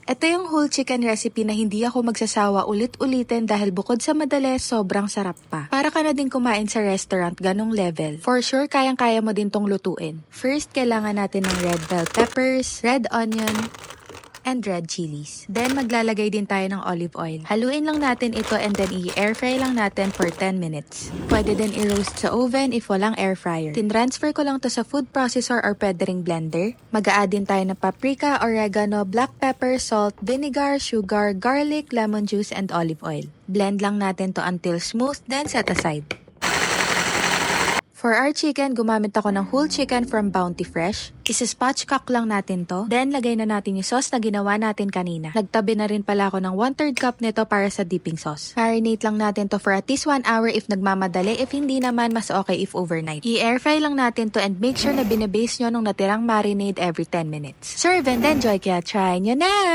Ito yung whole chicken recipe na hindi ako magsasawa ulit-ulitin dahil bukod sa madali, sobrang sarap pa. Para ka na din kumain sa restaurant, ganong level. For sure, kayang-kaya mo din tong lutuin. First, kailangan natin ng red bell peppers, red onion, and red chilies. Then, maglalagay din tayo ng olive oil. Haluin lang natin ito and then i-air fry lang natin for 10 minutes. Pwede din i-roast sa oven if walang air fryer. Tinransfer ko lang to sa food processor or pwede ring blender. Mag-a-add din tayo ng paprika, oregano, black pepper, salt, vinegar, sugar, garlic, lemon juice, and olive oil. Blend lang natin to until smooth, then set aside. For our chicken, gumamit ako ng whole chicken from Bounty Fresh. Isa-spatchcock lang natin to. Then, lagay na natin yung sauce na ginawa natin kanina. Nagtabi na rin pala ako ng 1/3 cup nito para sa dipping sauce. Marinate lang natin to for at least 1 hour if nagmamadali. If hindi naman, mas okay if overnight. I-air fry lang natin to and make sure na binabase nyo nung natirang marinade every 10 minutes. Serve and enjoy, kaya try nyo na!